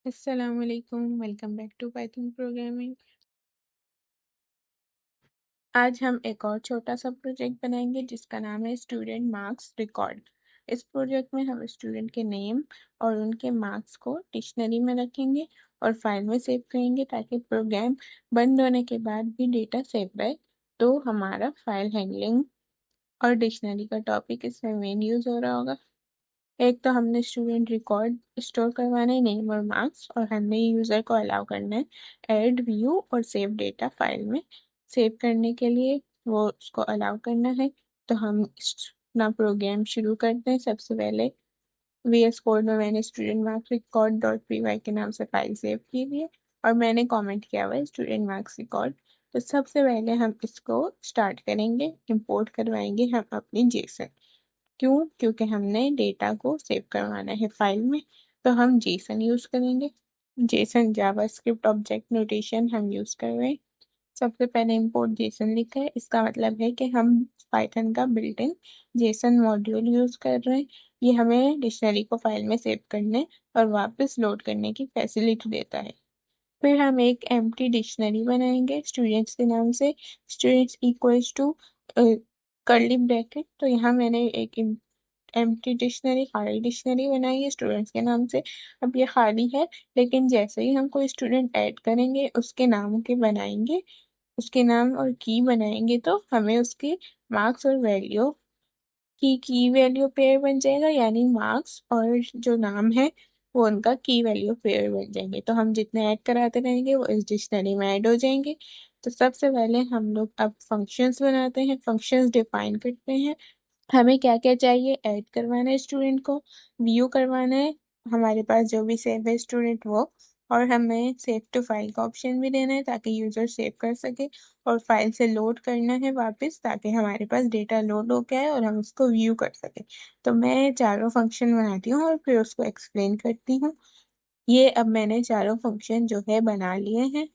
अस्सलामुअलैकुम, welcome back to Python programming. आज हम एक और छोटा सा प्रोजेक्ट बनाएंगे जिसका नाम है स्टूडेंट मार्क्स रिकॉर्ड। इस प्रोजेक्ट में हम स्टूडेंट के नेम और उनके मार्क्स को डिक्शनरी में रखेंगे और फाइल में सेव करेंगे ताकि प्रोग्राम बंद होने के बाद भी डेटा सेव रहे। तो हमारा फाइल हैंडलिंग और डिक्शनरी का टॉपिक इसमें मेन यूज हो रहा होगा। एक तो हमने स्टूडेंट रिकॉर्ड स्टोर करवाना है, नेम और मार्क्स, और हमने यूज़र को अलाउ करना है ऐड व्यू और सेव डेटा फाइल में। सेव करने के लिए वो उसको अलाउ करना है। तो हम अपना प्रोग्राम शुरू करते हैं। सबसे पहले VS कोड में मैंने student marks record dot py के नाम से फाइल सेव की हुई है और मैंने कमेंट किया हुआ है स्टूडेंट मार्क्स रिकॉर्ड। तो सबसे पहले हम इसको स्टार्ट करेंगे, इंपोर्ट करवाएंगे हम अपनी जेसन। क्योंकि हमने डेटा को सेव करवाना है फाइल में, तो हम जेसन यूज करेंगे। जेसन जावास्क्रिप्ट ऑब्जेक्ट नोटेशन हम यूज कर रहे हैं। सबसे पहले इंपोर्ट जेसन लिखा है, इसका मतलब है कि हम पाइथन का built in Jason module use कर रहे हैं। ये हमें डिक्शनरी को फाइल में सेव करने और वापस लोड करने की फैसिलिटी देता है। फिर हम एक एम्प्टी डिक्शनरी बनाएंगे स्टूडेंट्स के नाम से। Students equals to curly bracket, तो यहाँ मैंने एक एम्प्टी डिक्शनरी खाली डिक्शनरी बनाई है स्टूडेंट्स के नाम से। अब ये खाली है, लेकिन जैसे ही हम कोई स्टूडेंट ऐड करेंगे उसके नाम के बनाएंगे, उसके नाम और की बनाएंगे, तो हमें उसके मार्क्स और वैल्यू की वैल्यू पेयर बन जाएगा, यानी मार्क्स और जो नाम है वो उनका की वैल्यू पेयर बन जाएंगे। तो हम जितने ऐड कराते रहेंगे वो इस डिक्शनरी में ऐड हो जाएंगे। तो सबसे पहले हम लोग अब फंक्शंस बनाते हैं, फंक्शंस डिफाइन करते हैं। हमें क्या क्या चाहिए, ऐड करवाना है स्टूडेंट को, व्यू करवाना है हमारे पास जो भी सेव है स्टूडेंट वो, और हमें सेव टू फाइल का ऑप्शन भी देना है ताकि यूजर सेव कर सके, और फाइल से लोड करना है वापस ताकि हमारे पास डेटा लोड हो गया है और हम उसको व्यू कर सके। तो मैं चारों फंक्शन बनाती हूँ और फिर उसको एक्सप्लेन करती हूँ। ये अब मैंने चारों फंक्शन जो है बना लिए हैं।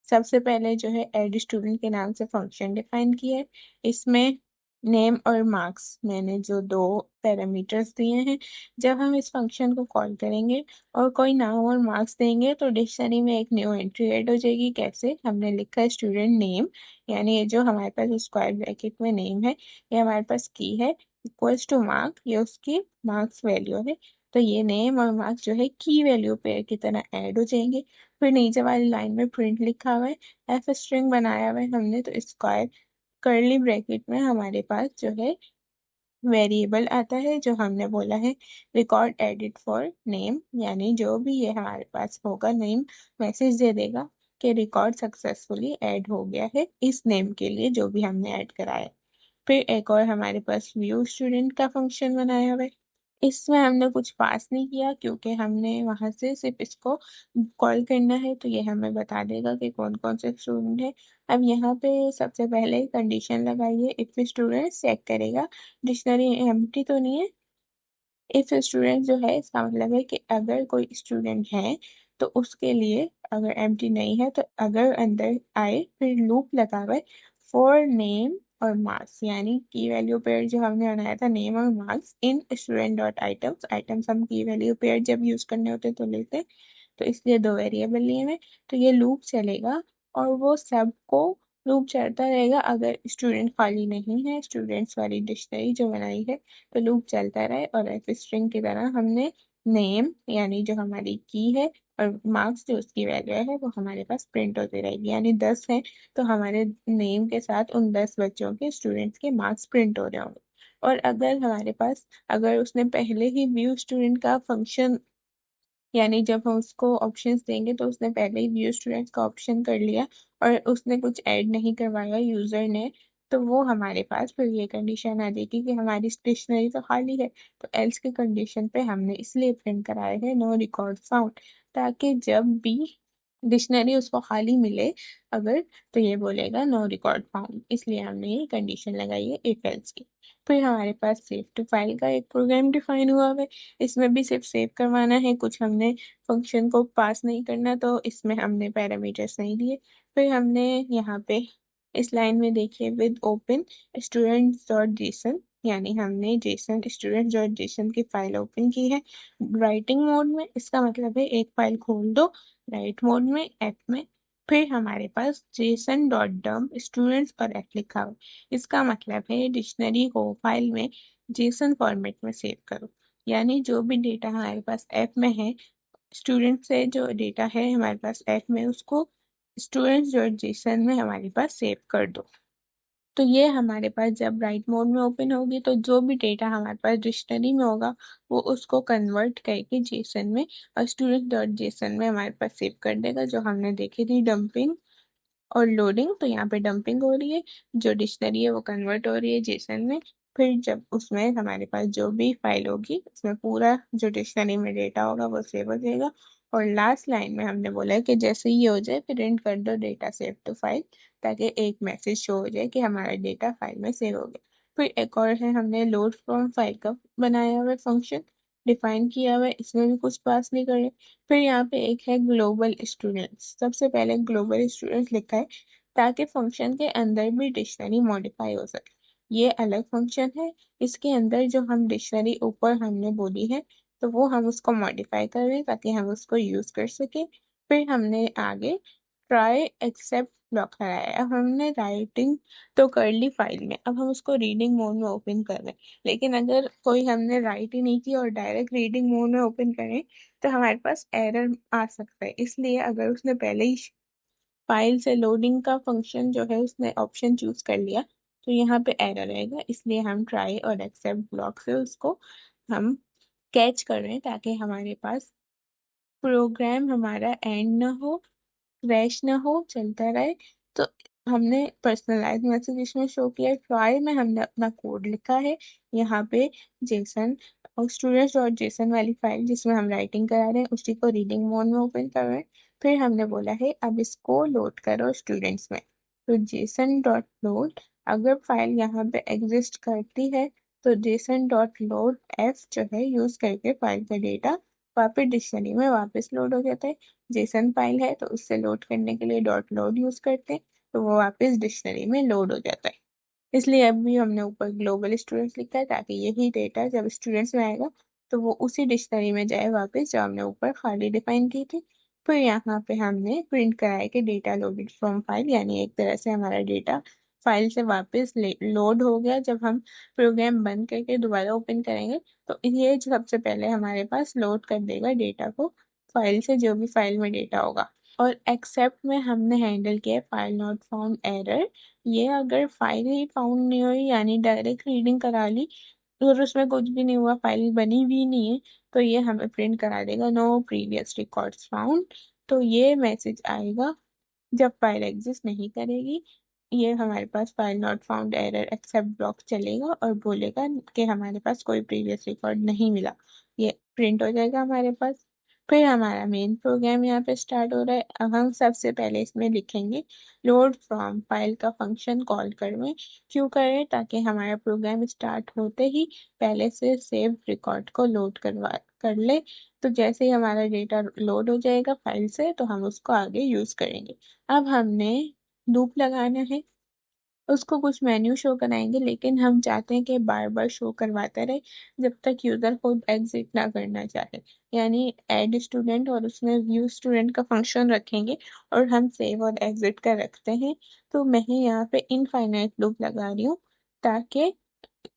सबसे पहले जो है एड स्टूडेंट के नाम से फंक्शन डिफाइन किया है। इसमें नेम और मार्क्स मैंने जो दो पैरामीटर्स दिए हैं, जब हम इस फंक्शन को कॉल करेंगे और कोई नाम और मार्क्स देंगे तो डिक्शनरी में एक न्यू एंट्री ऐड हो जाएगी। कैसे, हमने लिखा है स्टूडेंट नेम, यानी ये जो हमारे पास स्क्वायर ब्रैकेट में नेम है ये हमारे पास की है, इक्वल्स टू मार्क, ये उसकी मार्क्स वैल्यू है। तो ये नेम और मार्क्स जो है की वैल्यू पेयर की तरह ऐड हो जाएंगे। फिर नीचे वाली लाइन में प्रिंट लिखा हुआ है, एफ स्ट्रिंग बनाया हुआ है हमने, तो स्क्वायर कर्ली ब्रैकेट में हमारे पास जो है वेरिएबल आता है जो हमने बोला है रिकॉर्ड एडिट फॉर नेम, यानी जो भी ये हमारे पास होगा नेम मैसेज दे देगा कि रिकॉर्ड सक्सेसफुली ऐड हो गया है इस नेम के लिए जो भी हमने ऐड कराया। फिर एक और हमारे पास व्यू स्टूडेंट का फंक्शन बनाया हुआ है। इसमें हमने कुछ पास नहीं किया क्योंकि हमने वहां से सिर्फ इसको कॉल करना है, तो ये हमें बता देगा कि कौन कौन से स्टूडेंट है। अब यहाँ पे सबसे पहले कंडीशन लगाइए, इफ स्टूडेंट चेक करेगा डिक्शनरी एम्प्टी तो नहीं है। इफ स्टूडेंट जो है इसका मतलब है कि अगर कोई स्टूडेंट है तो उसके लिए, अगर एम्प्टी नहीं है तो अगर अंदर आए, फिर लूप लगा हुआ है फॉर नेम और मार्क्स, यानी की वैल्यू पेयर जो हमने बनाया था नेम और marks in student dot items. Items हम की वैल्यू पेयर जब यूज करने होते हैं तो लेते हैं, तो इसलिए दो वेरिएबल लिए हुए। तो ये लूप चलेगा और वो सबको लूप चलता रहेगा अगर स्टूडेंट खाली नहीं है। स्टूडेंट्स वाली डिक्शनरी जो बनाई है तो लूप चलता रहे, और एफ स्ट्रिंग की तरह हमने नेम यानी जो हमारी की है और मार्क्स जो उसकी वैल्यू है वो हमारे पास प्रिंट होती रहेगी, यानी 10 है तो हमारे नेम के साथ उन 10 बच्चों के स्टूडेंट्स के मार्क्स प्रिंट हो रहे होंगे। और अगर हमारे पास, अगर उसने पहले ही व्यू स्टूडेंट का फंक्शन, यानी जब हम उसको ऑप्शंस देंगे तो उसने पहले ही व्यू स्टूडेंट्स का ऑप्शन कर लिया और उसने कुछ ऐड नहीं करवाया यूजर ने, तो वो हमारे पास फिर ये कंडीशन आ जाएगी कि हमारी स्टेशनरी तो खाली है। तो एल्स की कंडीशन पे हमने इसलिए प्रिंट कराए हैं नो रिकॉर्ड फाउंड, ताकि जब भी डिक्शनरी उसको खाली मिले अगर, तो ये बोलेगा नो रिकॉर्ड फाउंड, इसलिए हमने ये कंडीशन लगाई है इफ एल्स की। फिर हमारे पास सेव टू फाइल का एक प्रोग्राम डिफाइन हुआ है। इसमें भी सिर्फ सेव करवाना है, कुछ हमने फंक्शन को पास नहीं करना, तो इसमें हमने पैरामीटर्स नहीं दिए। फिर हमने यहाँ पे इस लाइन में देखिए with open student dot JSON, यानी हमने जेसन स्टूडेंट डॉट जेसन की फाइल ओपन की है राइटिंग मोड में। इसका मतलब है एक फाइल खोल दो राइट मोड में ऐप में, फिर हमारे पास जेसन डॉट डम्प स्टूडेंट्स और ऐप लिखा हुआ। इसका मतलब है डिक्शनरी को फाइल में जेसन फॉर्मेट में सेव करो, यानी जो भी डेटा हमारे पास ऐप में है, स्टूडेंट से जो डेटा है हमारे पास ऐप में, उसको स्टूडेंट्स डॉट जेसन में हमारे पास सेव कर दो। तो ये हमारे पास जब राइट मोड में ओपन होगी तो जो भी डेटा हमारे पास डिक्शनरी में होगा वो उसको कन्वर्ट करके जेसन में और स्टूडेंट डॉट जेसन में हमारे पास सेव कर देगा, जो हमने देखी थी डंपिंग और लोडिंग। तो यहाँ पे डंपिंग हो रही है, जो डिक्शनरी है वो कन्वर्ट हो रही है जेसन में। फिर जब उसमें हमारे पास जो भी फाइल होगी उसमें पूरा जो डिक्शनरी में डेटा होगा वो सेव हो जाएगा। और लास्ट लाइन में हमने बोला है कि जैसे ही ये हो जाए प्रिंट कर दो डेटा सेव टू फाइल, ताकि एक मैसेज शो हो जाए कि हमारा डेटा फाइल में सेव हो गया। फिर एक और है, हमने लोड फ्रॉम फाइल का बनाया हुआ फंक्शन डिफाइन किया हुआ है, इसमें भी कुछ पास नहीं करे। फिर यहाँ पे एक है ग्लोबल स्टूडेंट्स, सबसे पहले ग्लोबल स्टूडेंट्स लिखा है ताकि फंक्शन के अंदर भी डिक्शनरी मॉडिफाई हो सके। ये अलग फंक्शन है, इसके अंदर जो हम डिक्शनरी ऊपर हमने बोली है तो वो हम उसको मॉडिफाई कर रहे हैं ताकि हम उसको यूज कर सके। फिर हमने आगे ट्राई एक्सेप्ट ब्लॉक लगाया। अब हमने राइटिंग तो कर ली फाइल में, अब हम उसको रीडिंग मोड में ओपन कर रहे हैं। लेकिन अगर कोई हमने राइट ही नहीं की और डायरेक्ट रीडिंग मोड में ओपन करें तो हमारे पास एरर आ सकता है। इसलिए अगर उसने पहले ही फाइल से लोडिंग का फंक्शन जो है उसने ऑप्शन चूज कर लिया तो यहाँ पे एरर आएगा। इसलिए हम ट्राई और एक्सेप्ट ब्लॉक से उसको हम कैच कर रहे हैं ताकि हमारे पास प्रोग्राम हमारा एंड ना हो, क्रैश ना हो, चलता रहे। तो हमने पर्सनलाइज मैसेज इसमें शो किया है। ट्राई में हमने अपना कोड लिखा है यहाँ पे जेसन, और स्टूडेंट्स डॉट जेसन वाली फाइल जिसमें हम राइटिंग करा रहे हैं उसी को रीडिंग मोड में ओपन कर रहे हैं। फिर हमने बोला है अब इसको लोड करो स्टूडेंट्स में, तो जेसन डॉट लोड। अगर फाइल यहाँ पे एग्जिस्ट करती है तो जेसन डॉट लोड एफ जो है यूज करके फाइल का डेटा वापस डिक्शनरी में वापस लोड हो जाता है। जेसन फाइल है तो उससे लोड करने के लिए डॉट लोड यूज करते हैं, तो वो वापस डिक्शनरी में लोड हो जाता है। इसलिए अभी हमने ऊपर ग्लोबल स्टूडेंट्स लिखा है ताकि यही डेटा जब स्टूडेंट्स में आएगा तो वो उसी डिक्शनरी में जाए वापस जो हमने ऊपर खाली डिफाइन की थी। फिर यहाँ पे हमने प्रिंट कराया कि डेटा लोडेड फ्रॉम फाइल, यानी एक तरह से हमारा डेटा फाइल से वापस लोड हो गया। जब हम प्रोग्राम बंद करके दोबारा ओपन करेंगे तो ये सबसे पहले हमारे पास लोड कर देगा डेटा को फाइल से, जो भी फाइल में डेटा होगा। और एक्सेप्ट में हमने हैंडल किया फाइल नॉट फाउंड एरर। ये अगर फाइल ही फाउंड नहीं हुई यानी डायरेक्ट रीडिंग करा ली और उसमें कुछ भी नहीं हुआ, फाइल बनी भी नहीं है, तो ये हमें प्रिंट करा देगा नो प्रीवियस रिकॉर्ड्स फाउंड। तो ये मैसेज आएगा जब फाइल एग्जिस्ट नहीं करेगी। ये हमारे पास file not found error except block चलेगा और बोलेगा कि हमारे पास कोई प्रीवियस रिकॉर्ड नहीं मिला, ये प्रिंट हो जाएगा हमारे पास। फिर हमारा मेन प्रोग्राम यहाँ पे स्टार्ट हो रहा है। अब हम सबसे पहले इसमें लिखेंगे लोड फ्रॉम फाइल का फंक्शन कॉल करें। क्यों करें? ताकि हमारा प्रोग्राम स्टार्ट होते ही पहले से सेव रिकॉर्ड को लोड करवा कर ले, तो जैसे ही हमारा डेटा लोड हो जाएगा फाइल से तो हम उसको आगे यूज करेंगे। अब हमने लूप लगाना है, उसको कुछ मेन्यू शो कराएंगे लेकिन हम चाहते हैं कि बार बार शो करवाता रहे जब तक यूजर खुद एग्जिट ना करना चाहे। यानी ऐड स्टूडेंट और उसमें व्यू स्टूडेंट का फंक्शन रखेंगे और हम सेव और एग्जिट का रखते हैं। तो मैं यहाँ पे इनफाइनाइट लूप लगा रही हूँ ताकि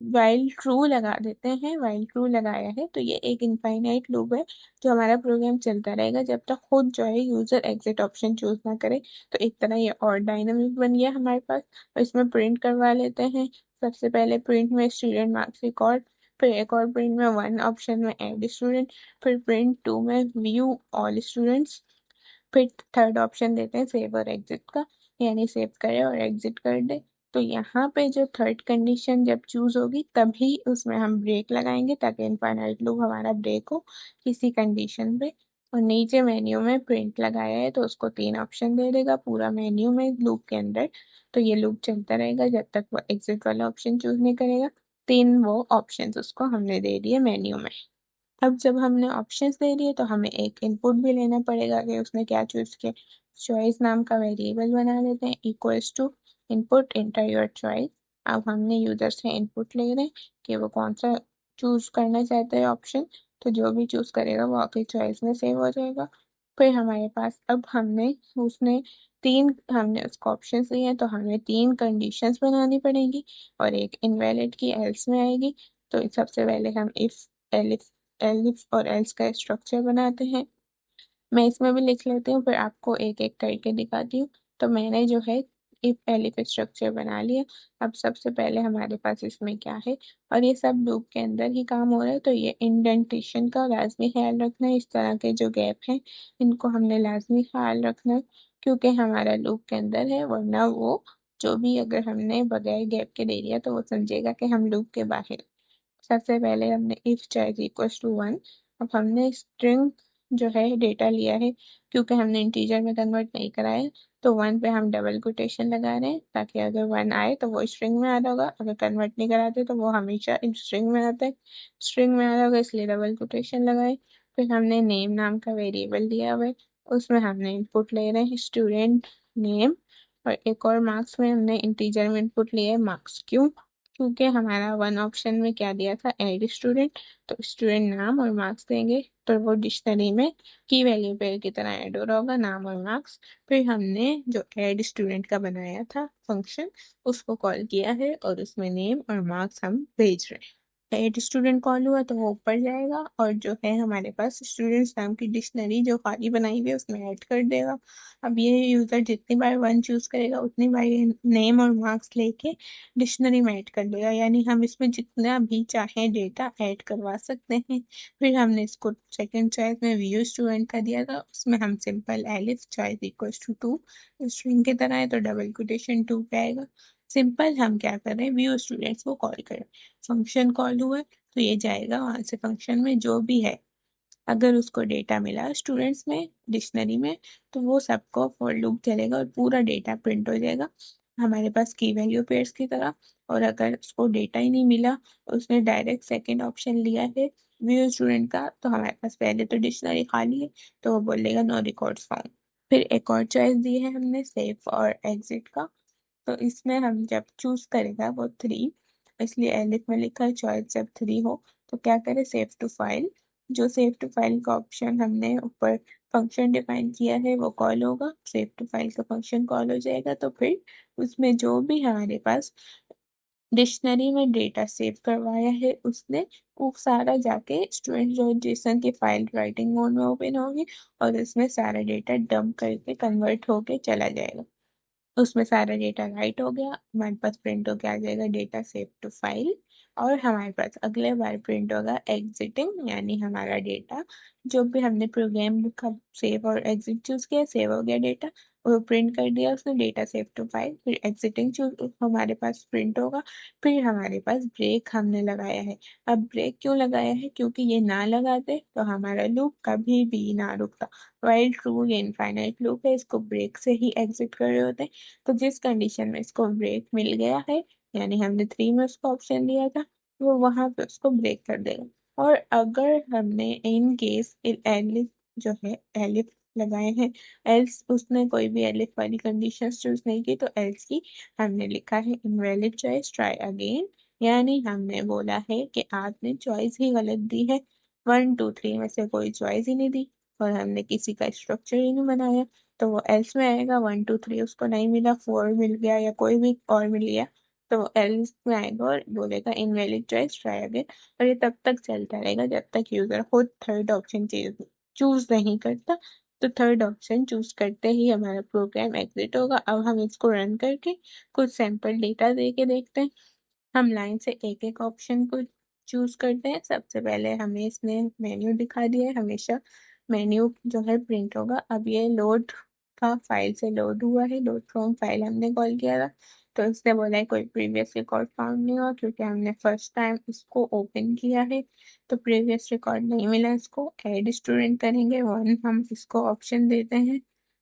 वाइल ट्रू लगा देते हैं। वाइल ट्रू लगाया है तो ये एक इनफाइनाइट लूप है जो हमारा प्रोग्राम चलता रहेगा जब तक खुद जो है यूजर एग्जिट ऑप्शन चूज ना करे। तो एक तरह ये और डायनामिक बन गया हमारे पास। और इसमें प्रिंट करवा लेते हैं। सबसे पहले प्रिंट में स्टूडेंट मार्क्स रिकॉर्ड, फिर एक और प्रिंट में वन ऑप्शन में एड स्टूडेंट, फिर प्रिंट टू में व्यू ऑल स्टूडेंट्स, फिर थर्ड ऑप्शन देते हैं सेव और एग्जिट का, यानी सेव करे और एग्जिट कर दे। तो यहाँ पे जो थर्ड कंडीशन जब चूज होगी तभी उसमें हम ब्रेक लगाएंगे ताकि इनफाइनाइट लूप हमारा ब्रेक हो किसी कंडीशन पे। और नीचे मेन्यू में प्रिंट लगाया है तो उसको तीन ऑप्शन दे देगा पूरा मेन्यू में लूप के अंदर। तो ये लूप चलता रहेगा जब तक वो एग्जिट वाला ऑप्शन चूज नहीं करेगा। तीन वो ऑप्शंस उसको हमने दे दिए मेन्यू में। अब जब हमने ऑप्शंस दे दिए तो हमें एक इनपुट भी लेना पड़ेगा कि उसने क्या चूज किया। चॉइस नाम का वेरिएबल बना लेते हैं equals to input enter your choice. अब हमने यूजर से इनपुट ले रहे हैं कि वो कौन सा चूज करना चाहता है ऑप्शन। तो जो भी चूज करेगा वो आपकी चॉइस में सेव हो जाएगा। फिर हमारे पास अब हमने उसको ऑप्शन दिए हैं, तो हमें 3 कंडीशंस बनानी पड़ेंगी और एक इनवैलिड की एल्स में आएगी। तो सबसे पहले हम इफ एलिफ एलिफ और एल्स का स्ट्रक्चर बनाते हैं। मैं इसमें भी लिख लेती हूँ, फिर आपको एक एक करके दिखाती हूँ। तो मैंने जो है इफ एलिफ स्ट्रक्चर बना लिया। अब सबसे पहले हमारे पास इसमें क्या है, और ये सब लूप के अंदर ही काम हो रहा है, तो ये इंडेंटेशन का लाजमी ख्याल रखना है। इस तरह के जो गैप हैं इनको हमने लाजमी ख्याल रखना है, क्योंकि हमारा लूप के अंदर है, वरना वो जो भी अगर हमने बगैर गैप के दे दिया तो वो समझेगा कि हम लूप के बाहर। सबसे पहले हमने इफ चाइल्ड इक्वल्स टू 1। अब हमने स्ट्रिंग जो है डेटा लिया है, क्योंकि हमने इंटीजर में कन्वर्ट नहीं कराया है, तो 1 पे हम डबल कोटेशन लगा रहे हैं, ताकि अगर 1 आए तो वो स्ट्रिंग में आ रहा होगा, अगर कन्वर्ट नहीं कराते तो वो हमेशा स्ट्रिंग में आता है। स्ट्रिंग में आ रहा होगा इसलिए डबल कोटेशन लगाए। फिर हमने नेम नाम का वेरिएबल दिया हुआ है, उसमें हमने इनपुट ले रहे हैं स्टूडेंट नेम। और एक और मार्क्स में हमने इंटीजर में इनपुट लिया है मार्क्स। क्यों? क्योंकि हमारा 1 ऑप्शन में क्या दिया था, ऐड स्टूडेंट। तो स्टूडेंट नाम और मार्क्स देंगे, तो वो डिक्शनरी में की वैल्यू पेयर की तरह ऐड हो रहा होगा, नाम और मार्क्स। फिर हमने जो ऐड स्टूडेंट का बनाया था फंक्शन, उसको कॉल किया है और उसमें नेम और मार्क्स हम भेज रहे हैं। एड स्टूडेंट कॉल हुआ तो वो ऊपर जाएगा, और जो है हमारे पास स्टूडेंट्स नाम की डिक्शनरी जो खाली बनाई हुई है उसमें ऐड कर देगा। अब ये यूजर जितनी बार 1 चूज करेगा उतनी बार ये नेम और मार्क्स लेके डिक्शनरी में ऐड कर देगा, यानी हम इसमें जितना भी चाहें डेटा ऐड करवा सकते हैं। फिर हमने इसको सेकंड चॉइस में व्यू स्टूडेंट का दिया था, उसमें हम simple elif choice equals to 2 string की तरह है, तो डबल कोटेशन 2 पे आएगा। सिंपल हम क्या कर रहे हैं, व्यू स्टूडेंट्स को कॉल करें। फंक्शन कॉल हुआ है, तो ये जाएगा वहां से फंक्शन में जो भी है, अगर उसको डेटा मिला स्टूडेंट्स में डिक्शनरी में, तो वो सबको फॉर लूप चलेगा और पूरा डेटा प्रिंट हो जाएगा हमारे पास की वैल्यू पेयर्स की तरह। और अगर उसको डेटा ही नहीं मिला, उसने डायरेक्ट सेकंड ऑप्शन लिया है व्यू स्टूडेंट का, तो हमारे पास पहले तो डिक्शनरी खाली है, तो वो बोलेगा नो रिकॉर्ड्स फाउंड। फिर एक और चॉइस दी है हमने सेव और एग्जिट का। तो इसमें हम जब चूज करेगा वो 3, इसलिए एलिफ में लिखा है चॉइस जब 3 हो तो क्या करें, सेव टू फाइल। जो सेव टू फाइल का ऑप्शन हमने ऊपर फंक्शन डिफाइन किया है वो कॉल होगा, सेव टू फाइल का फंक्शन कॉल हो जाएगा, तो फिर उसमें जो भी हमारे पास डिक्शनरी में डेटा सेव करवाया है उसने वो सारा जाके स्टूडेंट जो जेसन की फाइल राइटिंग मोड में ओपन होगी, और उसमें सारा डेटा डंप करके कन्वर्ट होके चला जाएगा। उसमें सारा डेटा राइट हो गया, हमारे पास प्रिंट होके आ जाएगा डेटा सेव टू फाइल। और हमारे पास अगले बार प्रिंट होगा एग्जिटिंग, यानी हमारा डेटा जो भी हमने प्रोग्राम लिखा सेव और एग्जिट चूज किया, सेव हो गया डेटा, वो प्रिंट कर दिया उसने डेटा सेव टू फाइल। फिर एग्जिटिंग चूज हमारे पास प्रिंट होगा। फिर हमारे पास ब्रेक हमने लगाया है। अब ब्रेक क्यों लगाया है, क्योंकि ये ना लगाते तो हमारा लूप कभी भी ना रुकता। वाइल ट्रू ये इनफाइनाइट लूप है, इसको ब्रेक से ही एग्जिट कर रहे होते हैं। तो जिस कंडीशन में इसको ब्रेक मिल गया है, यानी हमने 3 में उसको ऑप्शन दिया था, वो वहां पे उसको ब्रेक कर देगा। और अगर हमने इन केस एलिफ जो है एलिफ लगाए हैं, एल्स उसने कोई भी एलिफ वाली कंडीशन चूज नहीं की, तो एल्स की हमने लिखा है इनवैलिड चॉइस ट्राई अगेन। यानी हमने बोला है कि आपने चॉइस ही गलत दी है, 1 2 3 में से कोई चॉइस ही नहीं दी, और हमने किसी का स्ट्रक्चर ही नहीं बनाया, तो वो एल्स में आएगा। 1 2 3 उसको नहीं मिला, 4 मिल गया या कोई भी और मिल गया, तो वो एल्स में आएगा और बोलेगा इनवैलिड चॉइस ट्राई अगेन। और ये तब तक चलता रहेगा जब तक यूजर खुद थर्ड ऑप्शन चूज नहीं करता। तो थर्ड ऑप्शन चूज करते ही हमारा प्रोग्राम एग्जिट होगा। अब हम इसको रन करके कुछ सैंपल डेटा दे के देखते हैं। हम लाइन से एक एक ऑप्शन को चूज करते हैं। सबसे पहले हमें इसने मेन्यू दिखा दिया है, हमेशा मेन्यू जो है प्रिंट होगा। अब ये लोड था, फाइल से लोड हुआ है, लोड फ्रॉम फाइल हमने कॉल किया था, तो इसने बोला है कोई प्रीवियस रिकॉर्ड फाउंड नहीं हुआ, क्योंकि हमने फर्स्ट टाइम इसको ओपन किया है, तो प्रीवियस रिकॉर्ड नहीं मिला। इसको ऐड स्टूडेंट करेंगे, 1 हम इसको ऑप्शन देते हैं।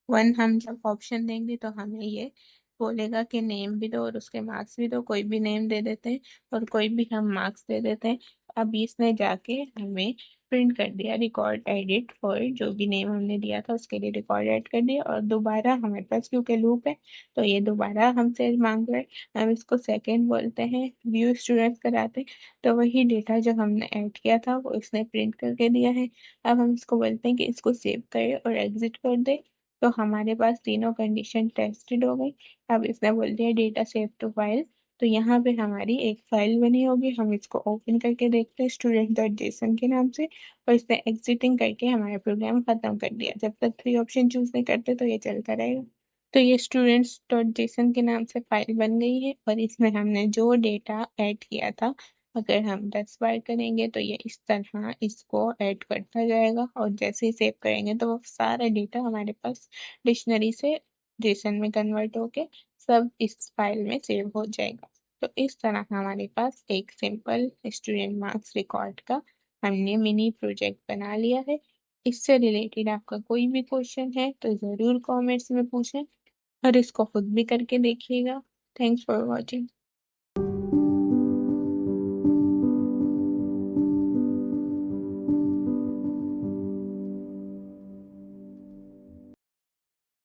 1 हम जब ऑप्शन देंगे तो हमें ये बोलेगा कि नेम भी दो और उसके मार्क्स भी दो, कोई भी नेम दे देते हैं और कोई भी हम मार्क्स दे देते हैं। अब इसने जाके हमें प्रिंट कर दिया रिकॉर्ड एडिट और जो भी नेम हमने दिया था उसके लिए रिकॉर्ड ऐड कर दिया, और दोबारा हमारे पास क्योंकि लूप है तो ये दोबारा हमसे मांग रहा है, हम इसको सेकंड बोलते हैं, व्यू स्टूडेंट्स कराते हैं। तो वही डेटा जो हमने ऐड किया था वो इसने प्रिंट करके दिया है। अब हम इसको बोलते हैं कि इसको सेव करे और एग्जिट कर दे। तो हमारे पास तीनों कंडीशन टेस्टेड हो गई। अब इसने बोल दिया डेटा सेव टू फाइल। तो यहाँ पे हमारी एक फाइल बनी होगी, हम इसको ओपन करके देखते हैं student.json के नाम से, और इसने एग्जिटिंग करके हमारा प्रोग्राम खत्म कर दिया। जब तक 3 ऑप्शन चूज नहीं करते तो ये चलता रहेगा। तो ये students.json के नाम से फाइल बन गई है, और इसमें हमने जो डेटा ऐड किया था, अगर हम 10 बार करेंगे तो ये इस तरह इसको ऐड करता जाएगा, और जैसे ही सेव करेंगे तो वो सारा डेटा हमारे पास डिक्शनरी से जेसन में कन्वर्ट होके सब इस फाइल में सेव हो जाएगा। तो इस तरह हमारे पास एक सिंपल स्टूडेंट मार्क्स रिकॉर्ड का हमने मिनी प्रोजेक्ट बना लिया है। इससे रिलेटेड आपका कोई भी क्वेश्चन है तो ज़रूर कमेंट्स में पूछें, और इसको खुद भी करके देखिएगा। Thanks for watching.